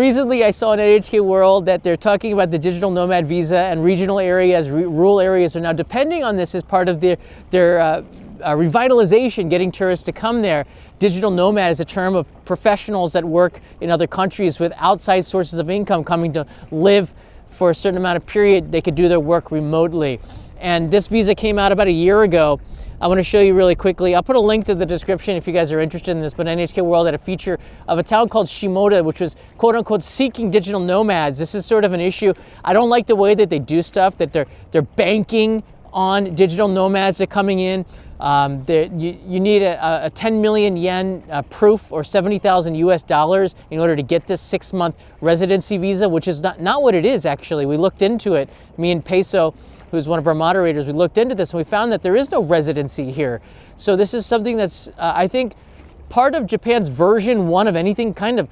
Recently, I saw on NHK World that they're talking about the digital nomad visa, and regional areas, rural areas are now depending on this as part of their revitalization, getting tourists to come there. Digital nomad is a term of professionals that work in other countries with outside sources of income, coming to live for a certain amount of period. They could do their work remotely. And this visa came out about a year ago. I want to show you really quickly. I'll put a link to the description if you guys are interested in this, but NHK World had a feature of a town called Shimoda, which was quote unquote seeking digital nomads. This is sort of an issue. I don't like the way that they do stuff, that they're banking on digital nomads that are coming in. You need a 10 million yen proof, or 70,000 US dollars, in order to get this 6-month residency visa, which is not what it is actually. We looked into it, me and Peso, who's one of our moderators, we looked into this and we found that there is no residency here. So this is something that's, I think, part of Japan's version 1 of anything, kind of,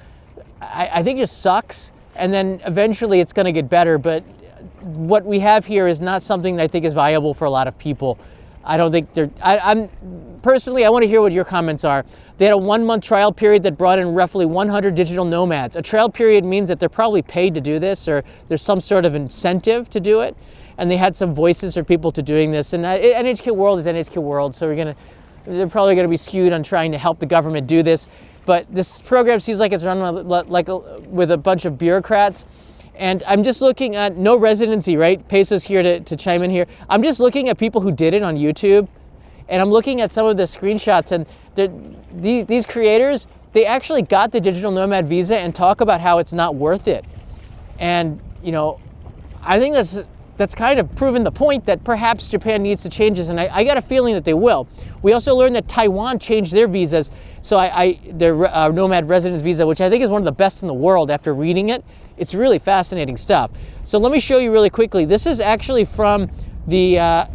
I think just sucks. And then eventually it's gonna get better, but what we have here is not something that I think is viable for a lot of people. I don't think I'm personally, I want to hear what your comments are. They had a 1-month trial period that brought in roughly 100 digital nomads. A trial period means that they're probably paid to do this, or there's some sort of incentive to do it. And they had some voices for people to doing this. And NHK World is NHK World, so they're probably gonna be skewed on trying to help the government do this. But this program seems like it's run with a bunch of bureaucrats. And I'm just looking at no residency, right? Peso's here to chime in here. I'm just looking at people who did it on YouTube, and I'm looking at some of the screenshots, and these creators, they actually got the digital nomad visa and talk about how it's not worth it. And you know, I think that's kind of proven the point that perhaps Japan needs to change this, and I got a feeling that they will. We also learned that Taiwan changed their visas, so their nomad residence visa, which I think is one of the best in the world after reading it. It's really fascinating stuff. So let me show you really quickly. This is actually from the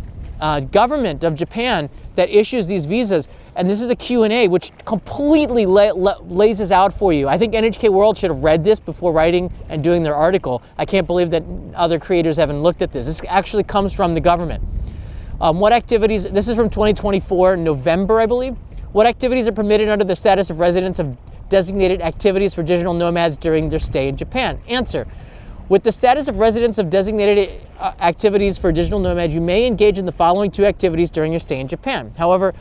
government of Japan that issues these visas. And this is the Q&A, which completely lays this out for you. I think NHK World should have read this before writing and doing their article. I can't believe that other creators haven't looked at this. This actually comes from the government. What activities, this is from 2024, November, I believe. What activities are permitted under the status of residents of designated activities for digital nomads during their stay in Japan? Answer. With the status of residents of designated activities for digital nomads, you may engage in the following 2 activities during your stay in Japan. However,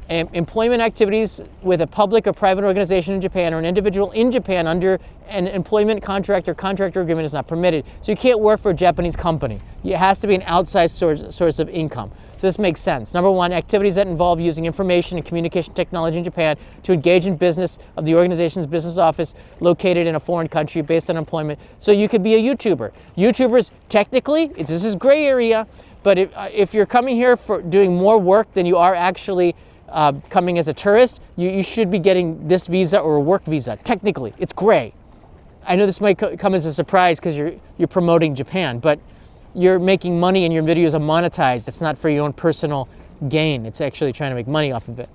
employment activities with a public or private organization in Japan, or an individual in Japan under an employment contract or contractor agreement is not permitted. So you can't work for a Japanese company. It has to be an outside source of income. So this makes sense. Number 1, activities that involve using information and communication technology in Japan to engage in business of the organization's business office located in a foreign country based on employment. So you could be a YouTuber. YouTubers, technically, this is gray area, but if you're coming here for doing more work than you are actually coming as a tourist, you should be getting this visa or a work visa. Technically, it's gray. I know this might come as a surprise because you're promoting Japan, but you're making money and your videos are monetized. It's not for your own personal gain. It's actually trying to make money off of it.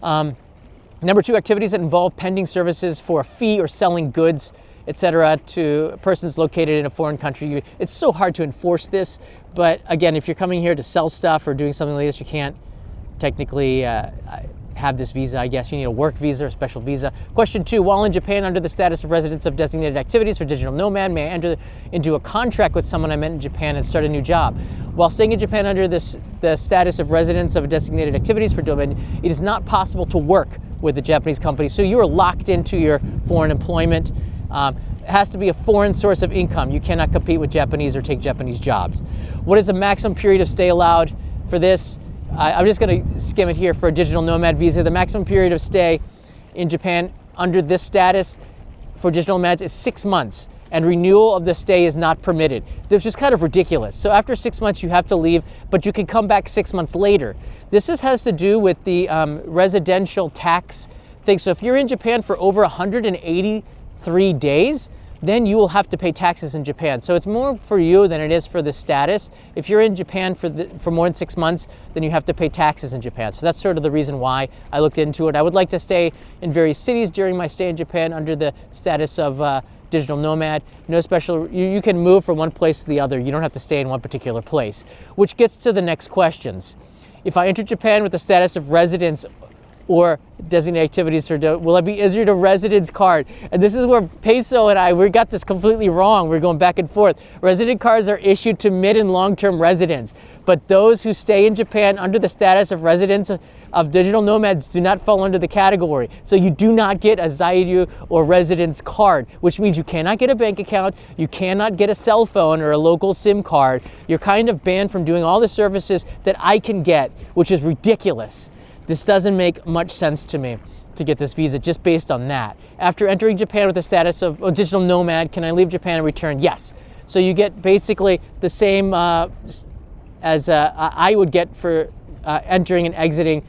Number 2, activities that involve pending services for a fee or selling goods, etc., to persons located in a foreign country. It's so hard to enforce this, but again, if you're coming here to sell stuff or doing something like this, you can't technically have this visa. I guess you need a work visa or a special visa. Question 2, while in Japan under the status of residents of designated activities for digital nomad, may I enter into a contract with someone I met in Japan and start a new job? While staying in Japan under the status of residents of designated activities for nomad, it is not possible to work with a Japanese company. So you are locked into your foreign employment. It has to be a foreign source of income. You cannot compete with Japanese or take Japanese jobs. What is the maximum period of stay allowed for this? I'm just going to skim it here. For a digital nomad visa, the maximum period of stay in Japan under this status for digital nomads is 6 months, and renewal of the stay is not permitted. This is just kind of ridiculous. So after 6 months, you have to leave, but you can come back 6 months later. This has to do with the residential tax thing. So if you're in Japan for over 183 days, then you will have to pay taxes in Japan. So it's more for you than it is for the status. If you're in Japan for more than 6 months, then you have to pay taxes in Japan. So that's sort of the reason why I looked into it. I would like to stay in various cities during my stay in Japan under the status of digital nomad. No special, you can move from one place to the other. You don't have to stay in one particular place, which gets to the next questions. If I enter Japan with the status of residence or designated activities for, will it be issued a residence card? And this is where Peso and we got this completely wrong. We're going back and forth. Resident cards are issued to mid and long-term residents, but those who stay in Japan under the status of residents of digital nomads do not fall under the category. So you do not get a Zairyu or residence card, which means you cannot get a bank account, you cannot get a cell phone or a local SIM card. You're kind of banned from doing all the services that I can get, which is ridiculous. This doesn't make much sense to me to get this visa just based on that. After entering Japan with the status of digital nomad, can I leave Japan and return? Yes. So you get basically the same as I would get for entering and exiting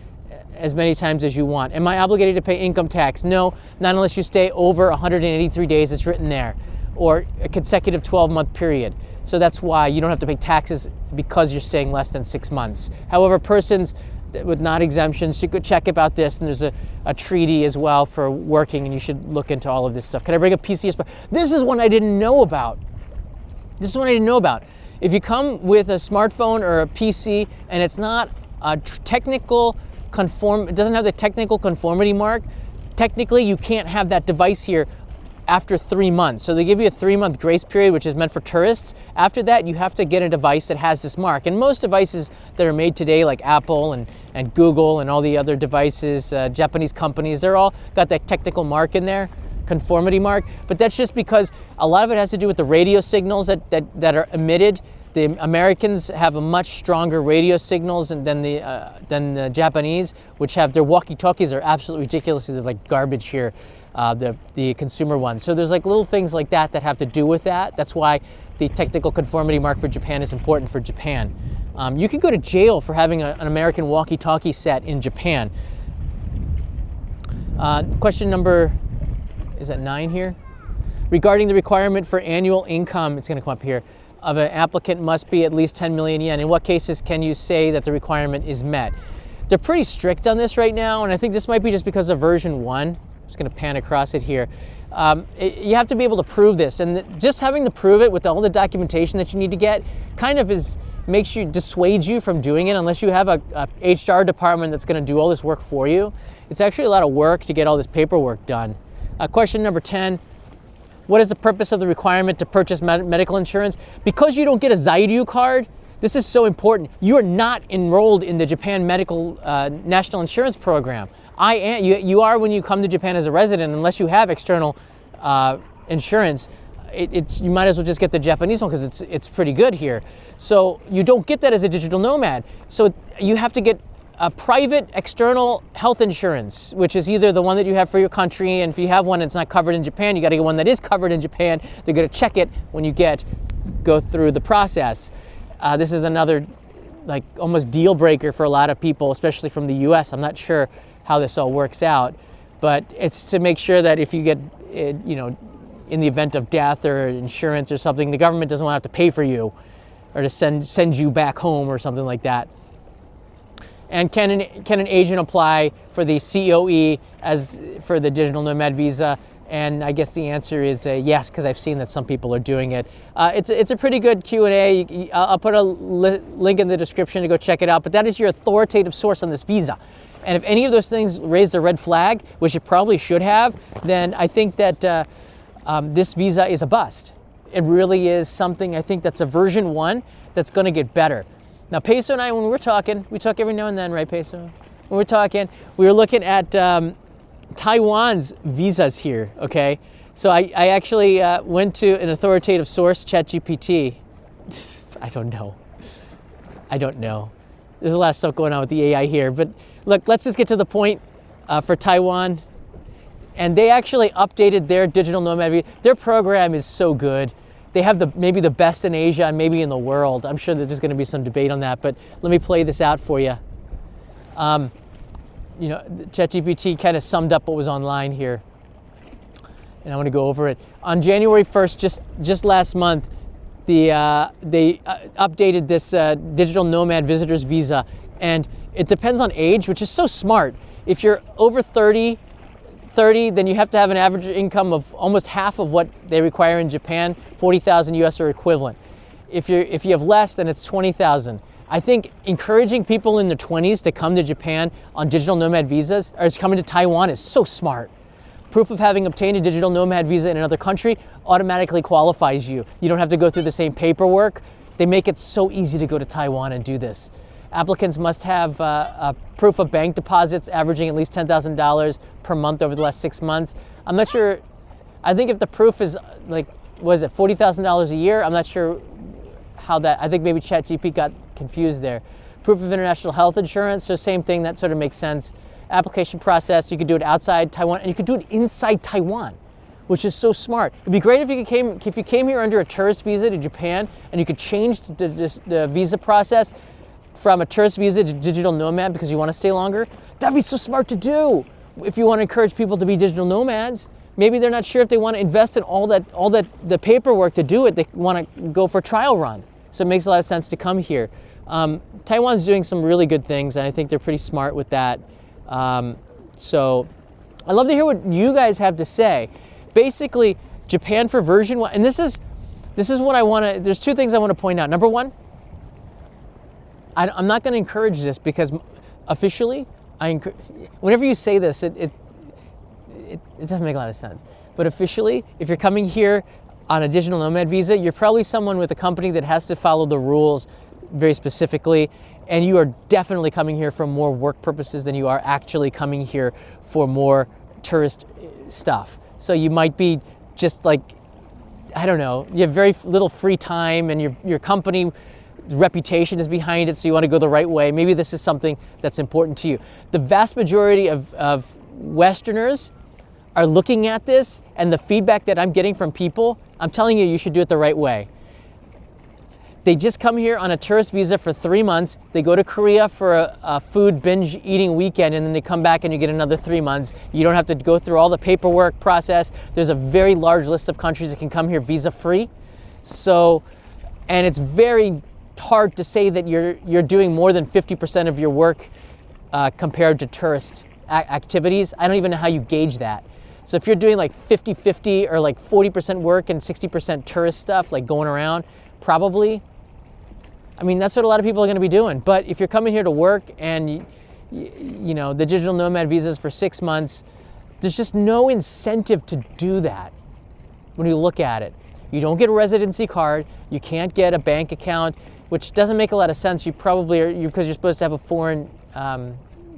as many times as you want. Am I obligated to pay income tax? No, not unless you stay over 183 days, it's written there, or a consecutive 12-month period. So that's why you don't have to pay taxes because you're staying less than 6 months. However, persons with non-exemptions, you could check about this, and there's a treaty as well for working, and you should look into all of this stuff. Can I bring a PCS? This is one I didn't know about. This is one I didn't know about. If you come with a smartphone or a PC and it's not a technical it doesn't have the technical conformity mark, technically you can't have that device here after 3 months. So they give you a 3-month grace period, which is meant for tourists. After that, you have to get a device that has this mark. And most devices that are made today, like Apple and Google and all the other devices, Japanese companies, they're all got that technical mark in there, conformity mark. But that's just because a lot of it has to do with the radio signals that are emitted. The Americans have a much stronger radio signals than the Japanese, which have their walkie-talkies are absolutely ridiculous. They're like garbage here, the consumer ones. So there's like little things like that that have to do with that. That's why the technical conformity mark for Japan is important for Japan. You can go to jail for having an American walkie-talkie set in Japan. Question number, is that 9 here? Regarding the requirement for annual income, it's going to come up here, of an applicant must be at least 10 million yen. In what cases can you say that the requirement is met? They're pretty strict on this right now, and I think this might be just because of version 1. I'm just going to pan across it here. You have to be able to prove this, and just having to prove it with all the documentation that you need to get kind of dissuades you from doing it unless you have a HR department that's going to do all this work for you. It's actually a lot of work to get all this paperwork done. Question number 10. What is the purpose of the requirement to purchase medical insurance? Because you don't get a Zairyu card, this is so important. You are not enrolled in the Japan Medical National Insurance Program. You are when you come to Japan as a resident, unless you have external insurance. You might as well just get the Japanese one because it's pretty good here. So you don't get that as a digital nomad. So you have to get a private external health insurance, which is either the one that you have for your country, and if you have one that's not covered in Japan, you got to get one that is covered in Japan. They're going to check it when you go through the process. This is another like almost deal breaker for a lot of people, especially from the US. I'm not sure how this all works out, but it's to make sure that if you get, in the event of death or insurance or something, the government doesn't want to have to pay for you or to send you back home or something like that. And can an agent apply for the COE as for the digital nomad visa? And I guess the answer is yes, because I've seen that some people are doing it. It's a pretty good Q&A. I'll put a link in the description to go check it out. But that is your authoritative source on this visa. And if any of those things raise the red flag, which it probably should have, then I think that this visa is a bust. It really is something, I think that's a version 1 that's going to get better. Now, Peso and I, when we're talking, we talk every now and then, right, Peso? When we're talking, we were looking at Taiwan's visas here, okay? So I actually went to an authoritative source, ChatGPT. I don't know. There's a lot of stuff going on with the AI here. But look, let's just get to the point for Taiwan. And they actually updated their digital nomad visa. Their program is so good. They have maybe the best in Asia and maybe in the world. I'm sure that there's going to be some debate on that, but let me play this out for you. ChatGPT kind of summed up what was online here, and I want to go over it. On January 1st, just last month, they updated this digital nomad visitors visa, and it depends on age, which is so smart. If you're over 30, then you have to have an average income of almost half of what they require in Japan, 40,000 US or equivalent. If you have less, then it's 20,000. I think encouraging people in their 20s to come to Japan on digital nomad visas, or coming to Taiwan, is so smart. Proof of having obtained a digital nomad visa in another country automatically qualifies you. You don't have to go through the same paperwork. They make it so easy to go to Taiwan and do this. Applicants must have a proof of bank deposits averaging at least $10,000 per month over the last 6 months. I'm not sure, I think if the proof is like, was it $40,000 a year? I'm not sure how that, I think maybe ChatGPT got confused there. Proof of international health insurance, so same thing, that sort of makes sense. Application process, you could do it outside Taiwan, and you could do it inside Taiwan, which is so smart. It'd be great if you came here under a tourist visa to Japan, and you could change the visa process from a tourist visa to digital nomad because you want to stay longer. That'd be so smart to do if you want to encourage people to be digital nomads. Maybe they're not sure if they want to invest in all the paperwork to do it. They want to go for a trial run. So it makes a lot of sense to come here. Taiwan's doing some really good things, and I think they're pretty smart with that. So I'd love to hear what you guys have to say. Basically, Japan for version 1, and this is what I want to, there's two things I want to point out. Number one, I'm not going to encourage this because officially, whenever you say this, it doesn't make a lot of sense. But officially, if you're coming here on a digital nomad visa, you're probably someone with a company that has to follow the rules very specifically, and you are definitely coming here for more work purposes than you are actually coming here for more tourist stuff. So you might be just like, I don't know, you have very little free time, and your company reputation is behind it, so you want to go the right way. Maybe this is something that's important to you. The vast majority of Westerners are looking at this, and the feedback that I'm getting from people, I'm telling you should do it the right way. They just come here on a tourist visa for 3 months. They go to Korea for a food binge eating weekend, and then they come back and you get another 3 months. You don't have to go through all the paperwork process. There's a very large list of countries that can come here visa free. So, and it's very hard to say that you're doing more than 50% of your work compared to tourist activities. I don't even know how you gauge that. So if you're doing like 50-50 or like 40% work and 60% tourist stuff, like going around, probably, I mean, that's what a lot of people are going to be doing. But if you're coming here to work and you know, the digital nomad visas for 6 months, there's just no incentive to do that when you look at it. You don't get a residency card, you can't get a bank account, which doesn't make a lot of sense. You probably are, because you're supposed to have a foreign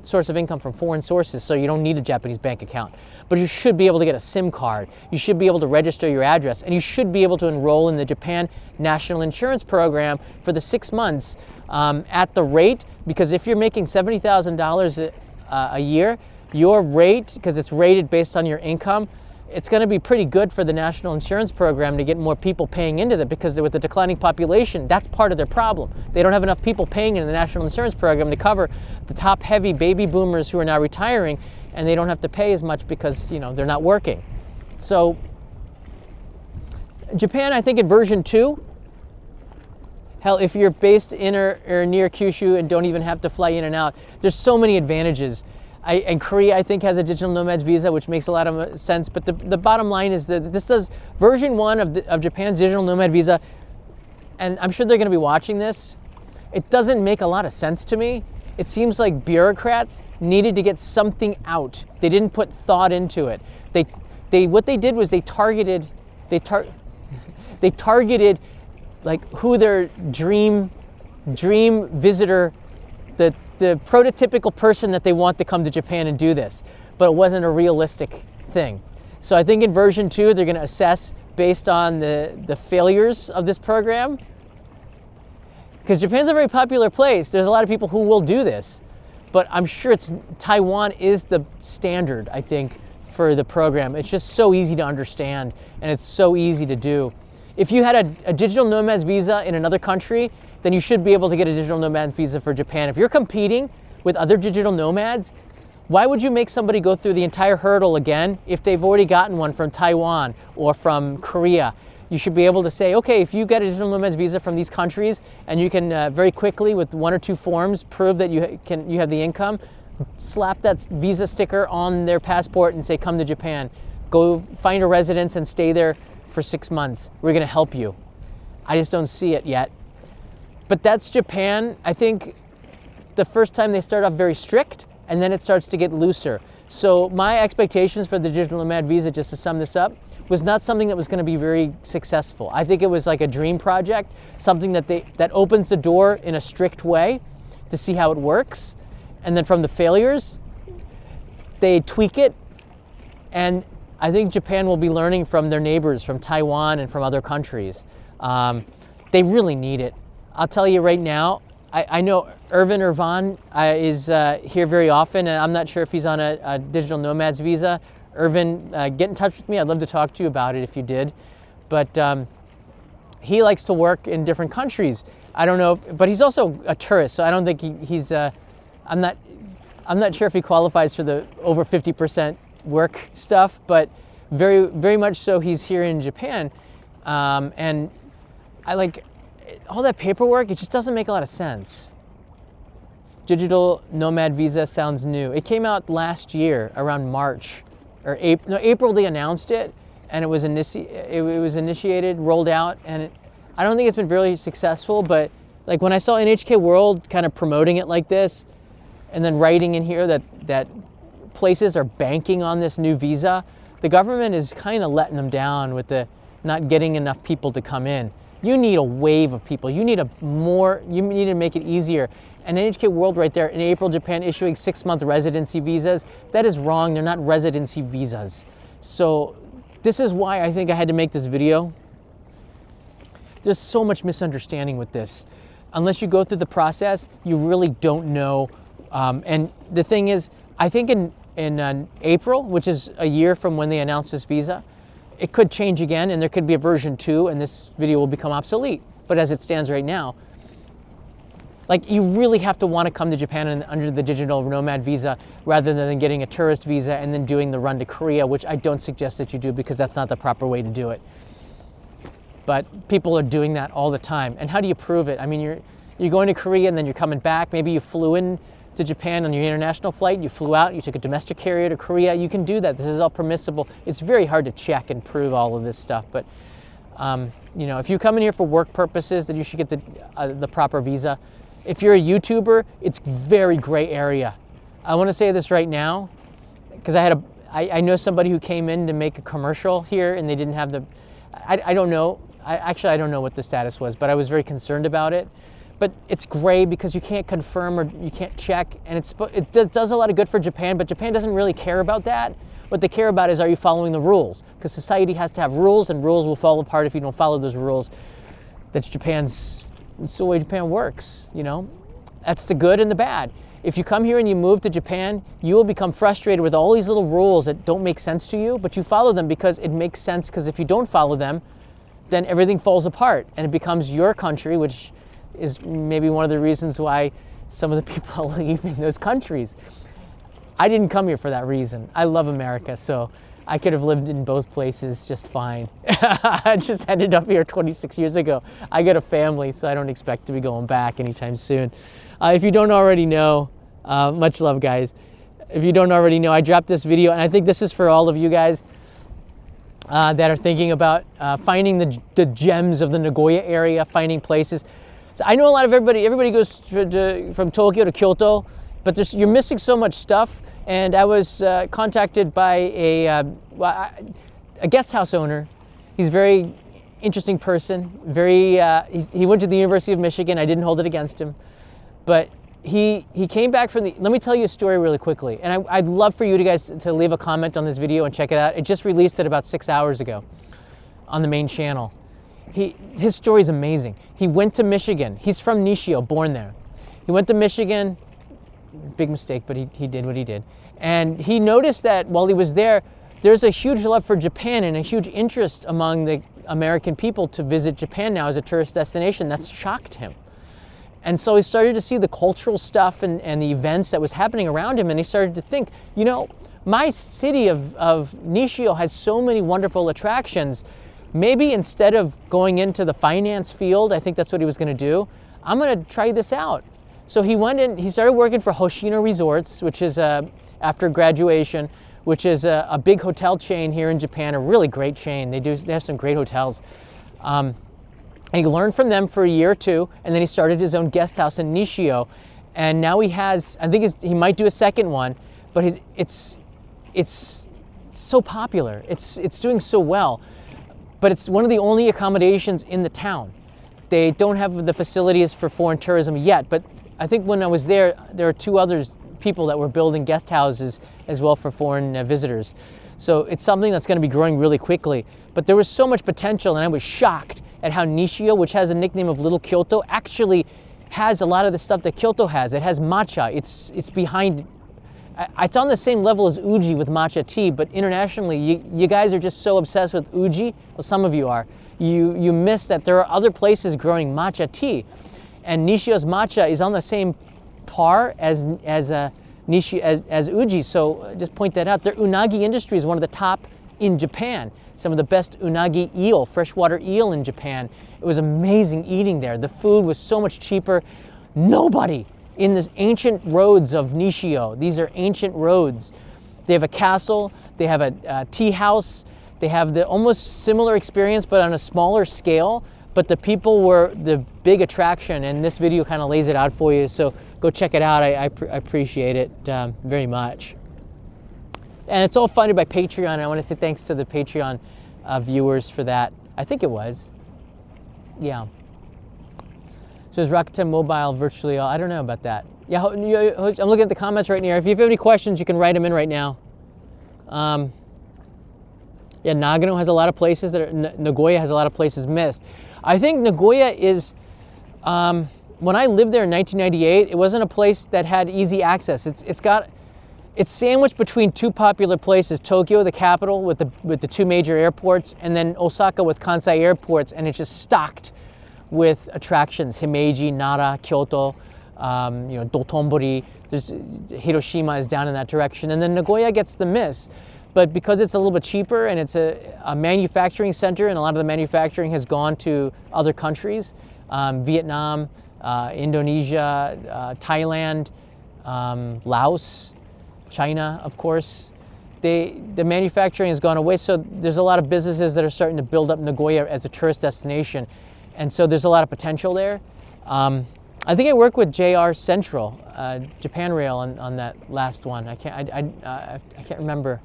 source of income from foreign sources, so you don't need a Japanese bank account. But you should be able to get a SIM card. You should be able to register your address, and you should be able to enroll in the Japan National Insurance Program for the 6 months at the rate, because if you're making $70,000 a year, your rate, because it's rated based on your income, it's going to be pretty good for the National Insurance Program to get more people paying into that, because with the declining population, that's part of their problem. They don't have enough people paying into the National Insurance Program to cover the top-heavy baby boomers who are now retiring, and they don't have to pay as much because, you know, they're not working. So Japan, I think in version 2, hell, if you're based in or near Kyushu and don't even have to fly in and out, there's so many advantages. And Korea, I think, has a digital nomads visa, which makes a lot of sense. But the bottom line is that this does version 1 of Japan's digital nomad visa, and I'm sure they're going to be watching this. It doesn't make a lot of sense to me. It seems like bureaucrats needed to get something out. They didn't put thought into it. What they did was they targeted like who their dream visitor, the prototypical person that they want to come to Japan and do this, but it wasn't a realistic thing. So I think in version 2, they're going to assess based on the failures of this program, because Japan's a very popular place. There's a lot of people who will do this, but I'm sure Taiwan is the standard, I think, for the program. It's just so easy to understand, and it's so easy to do. If you had a digital nomads visa in another country, then you should be able to get a digital nomad visa for Japan. If you're competing with other digital nomads, why would you make somebody go through the entire hurdle again if they've already gotten one from Taiwan or from Korea? You should be able to say, okay, if you get a digital nomads visa from these countries and you can very quickly with 1 or 2 forms prove that you have the income, slap that visa sticker on their passport and say, come to Japan. Go find a residence and stay there for 6 months. We're going to help you. I just don't see it yet. But that's Japan. I think the first time they start off very strict, and then it starts to get looser. So my expectations for the digital nomad visa, just to sum this up, was not something that was going to be very successful. I think it was like a dream project, something that opens the door in a strict way to see how it works, and then from the failures, they tweak it. And I think Japan will be learning from their neighbors, from Taiwan and from other countries. They really need it. I'll tell you right now, I know Irvan is here very often, and I'm not sure if he's on a digital nomads visa. Irvin, get in touch with me. I'd love to talk to you about it if you did. But he likes to work in different countries. I don't know, but he's also a tourist, so I don't think he's. I'm not sure if he qualifies for the over 50% work stuff, but very, very much so. He's here in Japan, and I like all that paperwork. It just doesn't make a lot of sense. Digital nomad visa sounds new. It came out last year around March or April. No, April they announced it, and it was initiated, rolled out, and I don't think it's been really successful. But like when I saw NHK World kind of promoting it like this, and then writing in here that places are banking on this new visa, the government is kind of letting them down with the not getting enough people to come in. You need a wave of people. You need to make it easier. And NHK World right there, in April, Japan issuing 6-month residency visas. That is wrong. They're not residency visas. So this is why I think I had to make this video. There's so much misunderstanding with this. Unless you go through the process, you really don't know. And the thing is, I think in April, which is a year from when they announced this visa, it could change again, and there could be a version 2, and this video will become obsolete. But as it stands right now, like, you really have to want to come to Japan under the digital nomad visa rather than getting a tourist visa and then doing the run to Korea, which I don't suggest that you do because that's not the proper way to do it. But people are doing that all the time. And how do you prove it? I mean, you're going to Korea and then you're coming back. Maybe you flew in to Japan on your international flight, you flew out, you took a domestic carrier to Korea. You can do that. This is all permissible. It's very hard to check and prove all of this stuff, but you know, if you come in here for work purposes, then you should get the proper visa. If you're a YouTuber, it's very gray area. I want to say this right now because I know somebody who came in to make a commercial here and they didn't have the, I don't know. Actually, I don't know what the status was, but I was very concerned about it. But it's gray because you can't confirm or you can't check, and it does a lot of good for Japan, but Japan doesn't really care about that. What they care about is, are you following the rules? Because society has to have rules, and rules will fall apart if you don't follow those rules. It's the way Japan works, you know? That's the good and the bad. If you come here and you move to Japan, you will become frustrated with all these little rules that don't make sense to you, but you follow them because it makes sense, because if you don't follow them, then everything falls apart, and it becomes your country, which is maybe one of the reasons why some of the people are leaving those countries. I didn't come here for that reason. I love America, so I could have lived in both places just fine. I just ended up here 26 years ago. I got a family, so I don't expect to be going back anytime soon. If you don't already know, much love, guys. If you don't already know, I dropped this video, and I think this is for all of you guys that are thinking about finding the gems of the Nagoya area, finding places. So I know a lot of everybody goes from Tokyo to Kyoto, but you're missing so much stuff. And I was contacted by a guest house owner. He's a very interesting person. He went to the University of Michigan. I didn't hold it against him, but he came back from let me tell you a story really quickly. And I'd love for you guys to leave a comment on this video and check it out. It just released it about 6 hours ago on the main channel. His story is amazing. He went to Michigan. He's from Nishio, born there. He went to Michigan. Big mistake, but he did what he did. And he noticed that while he was there, there's a huge love for Japan and a huge interest among the American people to visit Japan now as a tourist destination. That's shocked him. And so he started to see the cultural stuff and the events that was happening around him, and he started to think, you know, my city of Nishio has so many wonderful attractions. Maybe instead of going into the finance field, I think that's what he was going to do, I'm going to try this out. So he went in, he started working for Hoshino Resorts, which is, after graduation, which is a big hotel chain here in Japan, a really great chain. They have some great hotels. And he learned from them for a year or two, and then he started his own guest house in Nishio. And now he has, I think he might do a second one, but it's so popular. It's doing so well. But it's one of the only accommodations in the town. They don't have the facilities for foreign tourism yet, but I think when I was there are two others people that were building guest houses as well for foreign visitors. So it's something that's going to be growing really quickly. But there was so much potential, and I was shocked at how Nishio, which has a nickname of Little Kyoto, actually has a lot of the stuff that Kyoto has. It has matcha. It's behind. It's on the same level as Uji with matcha tea, but internationally, you guys are just so obsessed with Uji. Well, some of you are. You miss that there are other places growing matcha tea, and Nishio's matcha is on the same par as Uji. So just point that out. Their unagi industry is one of the top in Japan. Some of the best unagi eel, freshwater eel in Japan. It was amazing eating there. The food was so much cheaper. Nobody in this ancient roads of Nishio. These are ancient roads. They have a castle, they have a tea house, they have the almost similar experience but on a smaller scale, but the people were the big attraction, and this video kind of lays it out for you, so go check it out. I appreciate it very much. And it's all funded by Patreon. I want to say thanks to the Patreon viewers for that. I think it was. Yeah. So is Rakuten Mobile virtually all? I don't know about that. Yeah, I'm looking at the comments right now. If you have any questions, you can write them in right now. Yeah, Nagano has a lot of places that are, Nagoya has a lot of places missed. I think Nagoya is, when I lived there in 1998, it wasn't a place that had easy access. It's sandwiched between two popular places, Tokyo, the capital, with the two major airports, and then Osaka with Kansai airports, and it's just stocked with attractions. Himeji, Nara, Kyoto, Dotonbori. There's Hiroshima is down in that direction, and then Nagoya gets the miss. But because it's a little bit cheaper and it's a manufacturing center, and a lot of the manufacturing has gone to other countries, Vietnam, Indonesia, Thailand, Laos, China, of course. The manufacturing has gone away, so there's a lot of businesses that are starting to build up Nagoya as a tourist destination, and so there's a lot of potential there. I think I worked with JR Central, Japan Rail, on that last one. I can't remember,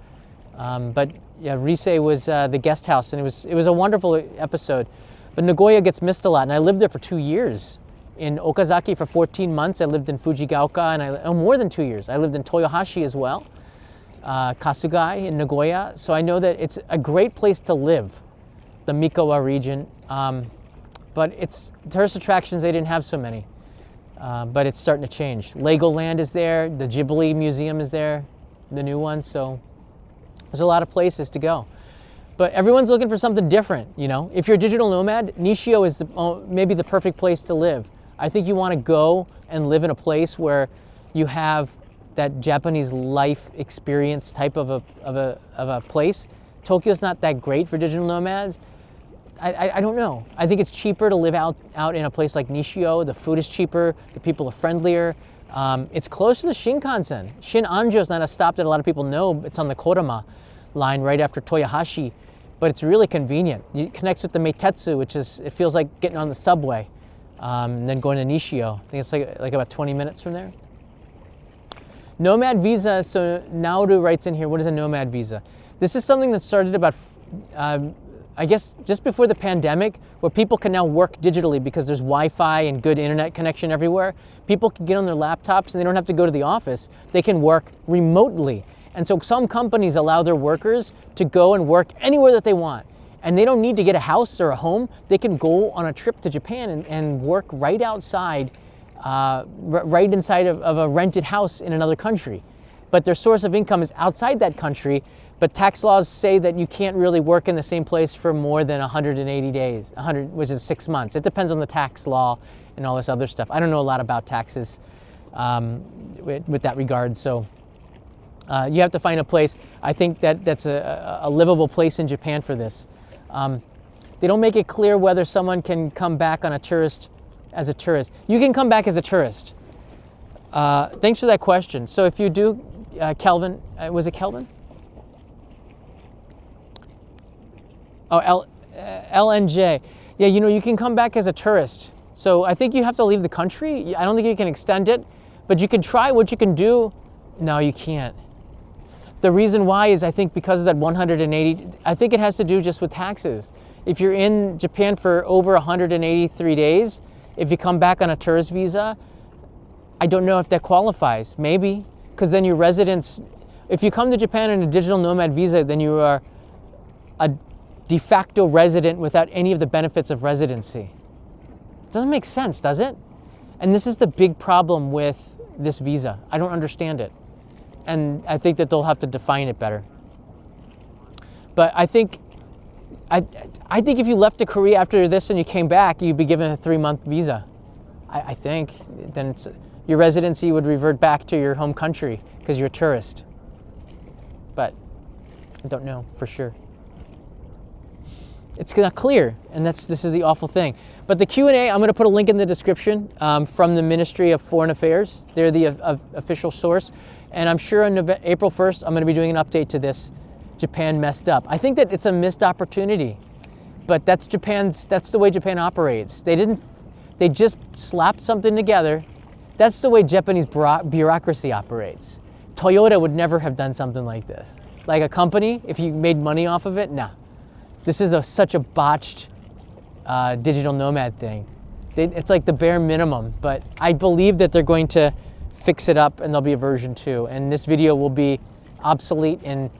but yeah, Rise was the guest house, and it was a wonderful episode. But Nagoya gets missed a lot, and I lived there for 2 years. In Okazaki for 14 months. I lived in Fujigaoka, and more than 2 years. I lived in Toyohashi as well, Kasugai in Nagoya. So I know that it's a great place to live, the Mikawa region. But it's tourist attractions, they didn't have so many. But it's starting to change. Legoland is there, the Ghibli Museum is there, the new one. So there's a lot of places to go. But everyone's looking for something different, you know. If you're a digital nomad, Nishio is maybe the perfect place to live. I think you want to go and live in a place where you have that Japanese life experience type of a place. Tokyo's not that great for digital nomads. I don't know. I think it's cheaper to live out in a place like Nishio. The food is cheaper. The people are friendlier. It's close to the Shinkansen. Shin-Anjo is not a stop that a lot of people know. It's on the Kodama line right after Toyohashi, but it's really convenient. It connects with the Meitetsu, which it feels like getting on the subway, and then going to Nishio. I think it's like about 20 minutes from there. Nomad visa, so Nauru writes in here, what is a nomad visa? This is something that started about, I guess, just before the pandemic, where people can now work digitally because there's Wi-Fi and good internet connection everywhere. People can get on their laptops and they don't have to go to the office. They can work remotely. And so some companies allow their workers to go and work anywhere that they want. And they don't need to get a house or a home. They can go on a trip to Japan and work right outside, right inside of a rented house in another country. But their source of income is outside that country, but tax laws say that you can't really work in the same place for more than 180 days, which is 6 months. It depends on the tax law and all this other stuff. I don't know a lot about taxes with that regard, so you have to find a place. I think that's a livable place in Japan for this. They don't make it clear whether someone can come back as a tourist. You can come back as a tourist. Thanks for that question. So if you do, Kelvin, was it Kelvin? Oh, LNJ. Yeah, you know, you can come back as a tourist. So I think you have to leave the country. I don't think you can extend it, but you can try what you can do. No, you can't. The reason why is I think because of that 180, I think it has to do just with taxes. If you're in Japan for over 183 days, if you come back on a tourist visa, I don't know if that qualifies. Maybe, because then your residence, if you come to Japan on a digital nomad visa, then you are a de facto resident without any of the benefits of residency. It doesn't make sense, does it? And this is the big problem with this visa. I don't understand it. And I think that they'll have to define it better. But I think if you left to Korea after this and you came back, you'd be given a 3-month visa. I think then your residency would revert back to your home country because you're a tourist. But I don't know for sure. It's not clear, and this is the awful thing. But the Q&A, I'm going to put a link in the description from the Ministry of Foreign Affairs. They're the official source. And I'm sure on April 1st, I'm going to be doing an update to this. Japan messed up. I think that it's a missed opportunity, but that's the way Japan operates. They just slapped something together. That's the way Japanese bureaucracy operates. Toyota would never have done something like this. Like a company, if you made money off of it, nah. This is such a botched digital nomad thing. It's like the bare minimum, but I believe that they're going to fix it up and there'll be a version 2. And this video will be obsolete in,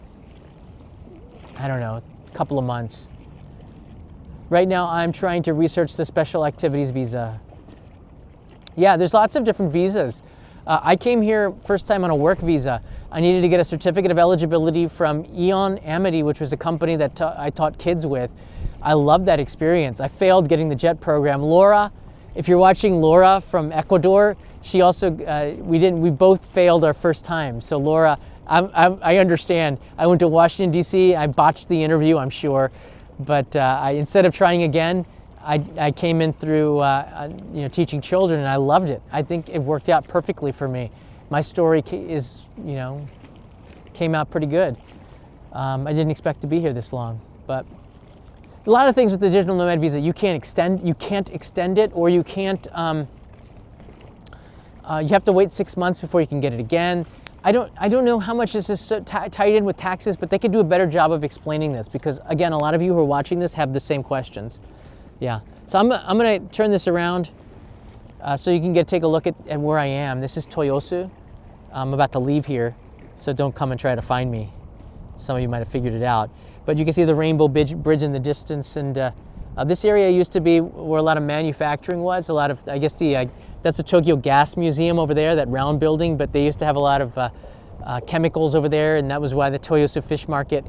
I don't know, a couple of months. Right now I'm trying to research the special activities visa. Yeah, there's lots of different visas. I came here first time on a work visa. I needed to get a certificate of eligibility from Eon Amity, which was a company that I taught kids with. I loved that experience. I failed getting the JET program. Laura, if you're watching, Laura from Ecuador, she also, we both failed our first time. So Laura, I understand. I went to Washington, D.C., I botched the interview, I'm sure. But instead of trying again, I came in through teaching children, and I loved it. I think it worked out perfectly for me. My story came out pretty good. I didn't expect to be here this long, but a lot of things with the digital nomad visa, you can't extend it, or you can't. You have to wait 6 months before you can get it again. I don't know how much this is so tied in with taxes, but they could do a better job of explaining this, because again, a lot of you who are watching this have the same questions. Yeah, so I'm gonna turn this around so you can take a look at where I am. This is Toyosu. I'm about to leave here, so don't come and try to find me. Some of you might have figured it out. But you can see the Rainbow Bridge in the distance, and this area used to be where a lot of manufacturing was. A lot of, I guess that's the Tokyo Gas Museum over there, that round building, but they used to have a lot of chemicals over there, and that was why the Toyosu Fish Market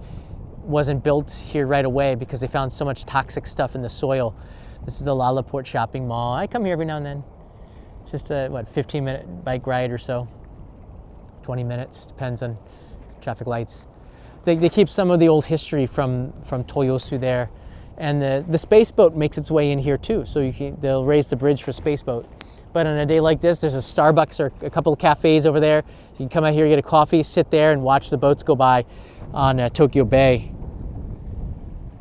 wasn't built here right away, because they found so much toxic stuff in the soil. This is the Lalaport shopping mall. I come here every now and then. It's just a 15-minute bike ride or so, 20 minutes, depends on traffic lights. They keep some of the old history from Toyosu there, and the space boat makes its way in here too. So they'll raise the bridge for space boat. But on a day like this, there's a Starbucks or a couple of cafes over there. You can come out here, get a coffee, sit there, and watch the boats go by on Tokyo Bay.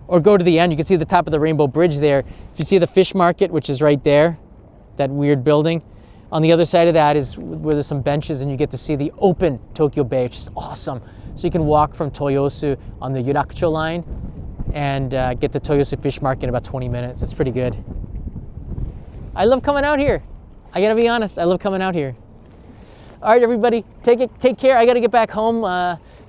Or go to the end. You can see the top of the Rainbow Bridge there. If you see the fish market, which is right there, that weird building, on the other side of that is where there's some benches, and you get to see the open Tokyo Bay, which is awesome. So you can walk from Toyosu on the Yurakucho line and get to Toyosu Fish Market in about 20 minutes. It's pretty good. I love coming out here. I gotta be honest, I love coming out here. All right, everybody, take care. I gotta get back home.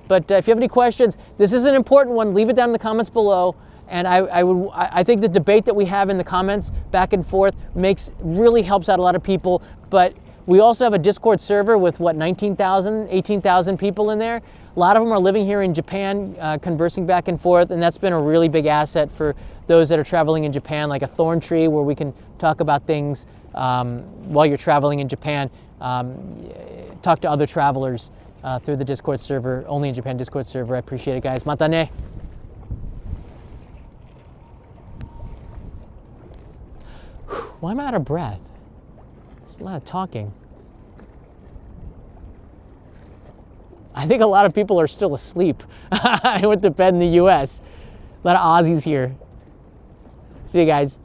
But if you have any questions, this is an important one. Leave it down in the comments below. And I think the debate that we have in the comments back and forth really helps out a lot of people. But we also have a Discord server with 19,000, 18,000 people in there. A lot of them are living here in Japan, conversing back and forth, and that's been a really big asset for those that are traveling in Japan, like a thorn tree where we can talk about things while you're traveling in Japan. Talk to other travelers through the Discord server, only in Japan Discord server. I appreciate it, guys. Mata ne. Why am I out of breath? It's a lot of talking. I think a lot of people are still asleep. I went to bed in the US. A lot of Aussies here. See you guys.